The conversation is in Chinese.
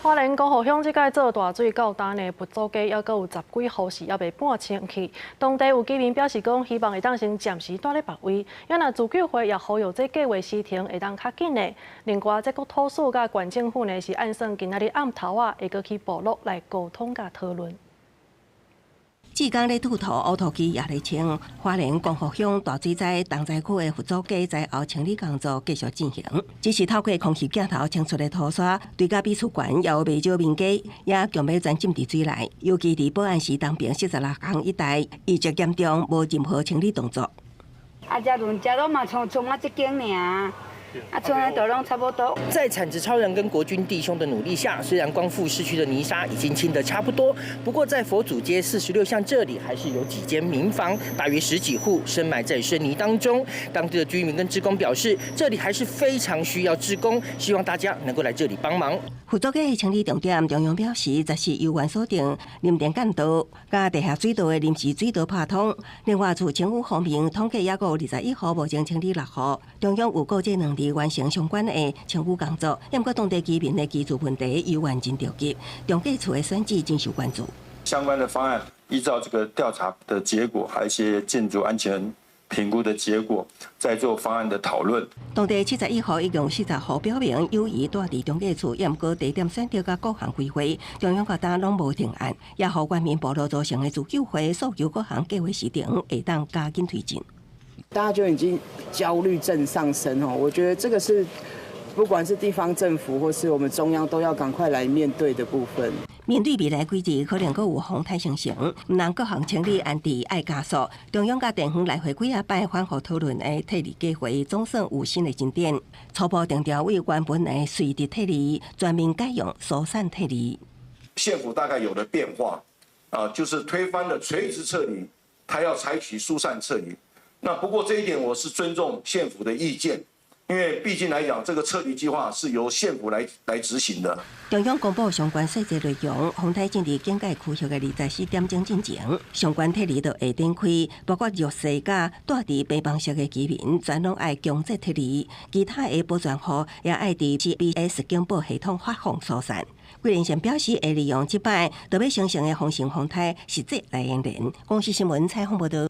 花莲江湖乡即届做大水到今呢，佛祖街还阁有10几户是还未半清去。当地有居民表示讲，希望会当先暂时待咧别位，因为自救会也呼吁这计划时程会当较紧的。另外，这个土司甲县政府呢是按算今仔日暗头会阁去部落来沟通甲讨论。 志刚咧吐土，乌土机也咧清。花莲江湖乡大水灾东灾区的佛祖街灾后清理工作继续进行，只是透过空气镜头清出的土沙，对甲美术馆也有未少民家也强要全浸伫水内，尤其伫宝安市东边46巷一带，一直严重，无任何清理动作。遮轮遮拢嘛冲啊一间尔。 村内都拢差不多。在产值超人跟国军弟兄的努力下，虽然光复市区的泥沙已经清得差不多，不过在佛祖街46巷这里，还是有几间民房，大约10几户深埋在深泥当中。当地的居民跟志工表示，这里还是非常需要志工，希望大家能够来这里帮忙。佛祖街的清理重点，中央表示，则是由原锁定林电干道、甲地下水道的临时水道破通。另外，自政府方面统计，也有21户无情清理6户，中央有够这能力。 完成相关的清污工作，也过当地居民的居住问题由远真着急，中计处的选址真受关注。相关的方案依照这个调查的结果，还有一些建筑安全评估的结果，再做方案的讨论。当地71户一共40户表明有意住伫中计处，也过地点选择甲各项规划，中央各单拢无定案，也互原民部落造成的自救会诉求各项计划时程会当加紧推进。 大家就已经焦虑症上升哦，我觉得这个是不管是地方政府或是我们中央都要赶快来面对的部分。面对未来几日可能阁有风台形成，毋但各项清理安置爱加速，中央甲地方来回几摆反复讨论的退离计划，总算有新的进展。初步定调为原本的随地退离，全面改用疏散退离。县府大概有了变化，就是推翻了垂直撤离，它要采取疏散撤离。 那不过这一点我是尊重县府的意见，因为毕竟来讲，这个撤离计划是由县府来执行的。中央公布相关细节内容，风台正伫警戒区域的24点钟进行，相关退离就下展开，包括弱势甲住伫平房式的居民，全拢爱强制退离，其他的保全户也爱伫 GPS 警报系统发放疏散。桂林县表示会利用这摆特别形成的风城风台实际来应人。公视新闻采访报道。